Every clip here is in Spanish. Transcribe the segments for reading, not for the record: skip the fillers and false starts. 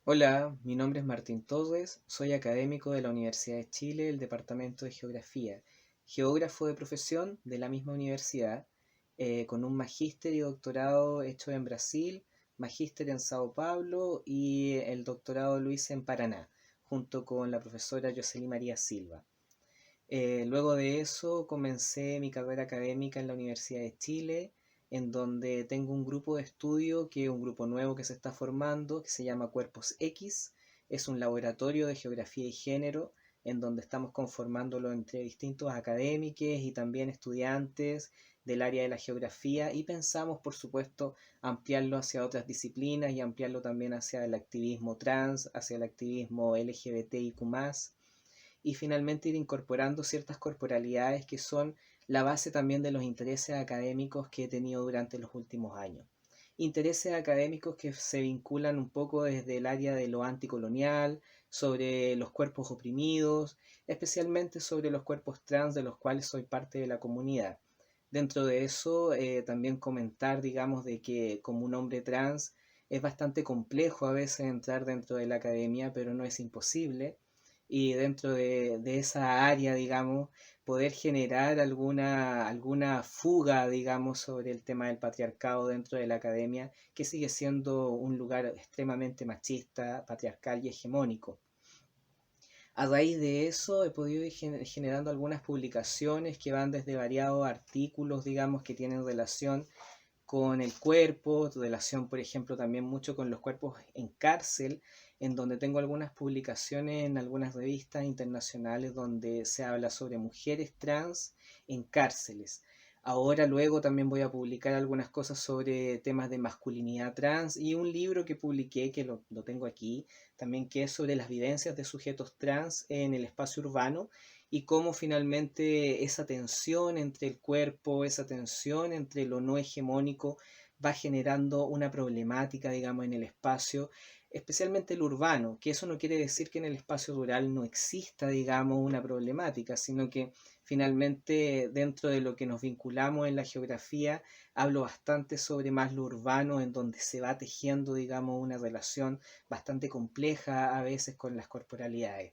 Hola, mi nombre es Martín Torres, soy académico de la Universidad de Chile, del Departamento de Geografía, geógrafo de profesión de la misma universidad, con un magíster y doctorado hecho en Brasil, magíster en Sao Paulo y el doctorado lo hice en Paraná, junto con la profesora Yoseli María Silva. Luego de eso comencé mi carrera académica en la Universidad de Chile, en donde tengo un grupo de estudio, que es un grupo nuevo que se está formando, que se llama Cuerpos X. Es un laboratorio de geografía y género, en donde estamos conformándolo entre distintos académicos y también estudiantes del área de la geografía, y pensamos, por supuesto, ampliarlo hacia otras disciplinas y ampliarlo también hacia el activismo trans, hacia el activismo LGBTIQ+, y finalmente ir incorporando ciertas corporalidades que son la base también de los intereses académicos que he tenido durante los últimos años. Intereses académicos que se vinculan un poco desde el área de lo anticolonial, sobre los cuerpos oprimidos, especialmente sobre los cuerpos trans de los cuales soy parte de la comunidad. Dentro de eso, también comentar, digamos, de que como un hombre trans es bastante complejo a veces entrar dentro de la academia, pero no es imposible, y dentro de esa área, digamos, poder generar alguna fuga, digamos, sobre el tema del patriarcado dentro de la academia, que sigue siendo un lugar extremadamente machista, patriarcal y hegemónico. A raíz de eso he podido ir generando algunas publicaciones que van desde variados artículos, digamos, que tienen relación con el cuerpo, relación, por ejemplo, también mucho con los cuerpos en cárcel, en donde tengo algunas publicaciones en algunas revistas internacionales donde se habla sobre mujeres trans en cárceles. Ahora luego también voy a publicar algunas cosas sobre temas de masculinidad trans, y un libro que publiqué, que lo tengo aquí, también, que es sobre las vivencias de sujetos trans en el espacio urbano, y cómo finalmente esa tensión entre el cuerpo, esa tensión entre lo no hegemónico va generando una problemática, digamos, en el espacio, especialmente el urbano, que eso no quiere decir que en el espacio rural no exista, digamos, una problemática, sino que finalmente dentro de lo que nos vinculamos en la geografía, hablo bastante sobre más lo urbano, en donde se va tejiendo, digamos, una relación bastante compleja a veces con las corporalidades.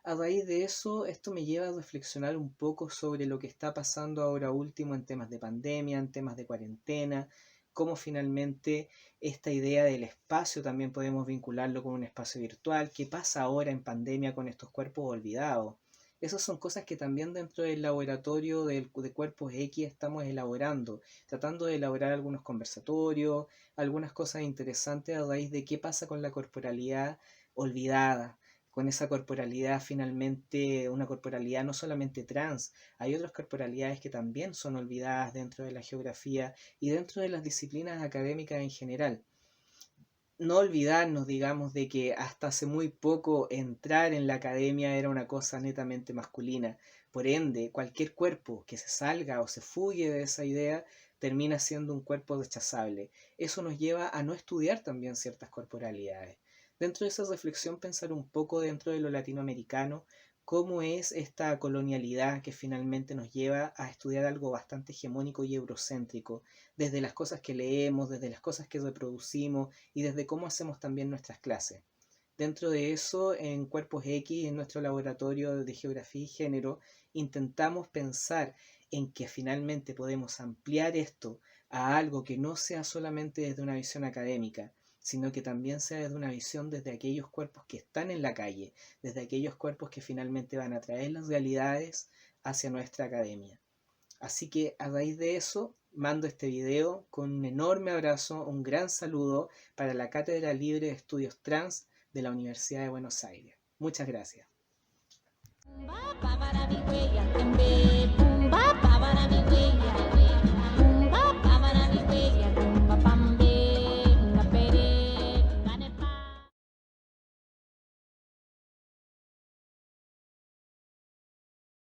A raíz de eso, esto me lleva a reflexionar un poco sobre lo que está pasando ahora último en temas de pandemia, en temas de cuarentena, cómo finalmente esta idea del espacio también podemos vincularlo con un espacio virtual. ¿Qué pasa ahora en pandemia con estos cuerpos olvidados? Esas son cosas que también dentro del laboratorio de Cuerpos X estamos elaborando, tratando de elaborar algunos conversatorios, algunas cosas interesantes a raíz de qué pasa con la corporalidad olvidada, con esa corporalidad finalmente, una corporalidad no solamente trans, hay otras corporalidades que también son olvidadas dentro de la geografía y dentro de las disciplinas académicas en general. No olvidarnos, digamos, de que hasta hace muy poco entrar en la academia era una cosa netamente masculina. Por ende, cualquier cuerpo que se salga o se fugue de esa idea termina siendo un cuerpo rechazable. Eso nos lleva a no estudiar también ciertas corporalidades. Dentro de esa reflexión, pensar un poco dentro de lo latinoamericano, cómo es esta colonialidad que finalmente nos lleva a estudiar algo bastante hegemónico y eurocéntrico, desde las cosas que leemos, desde las cosas que reproducimos y desde cómo hacemos también nuestras clases. Dentro de eso, en Cuerpos X, en nuestro laboratorio de geografía y género, intentamos pensar en que finalmente podemos ampliar esto a algo que no sea solamente desde una visión académica, sino que también sea desde una visión desde aquellos cuerpos que están en la calle, desde aquellos cuerpos que finalmente van a traer las realidades hacia nuestra academia. Así que a raíz de eso, mando este video con un enorme abrazo, un gran saludo para la Cátedra Libre de Estudios Trans de la Universidad de Buenos Aires. Muchas gracias.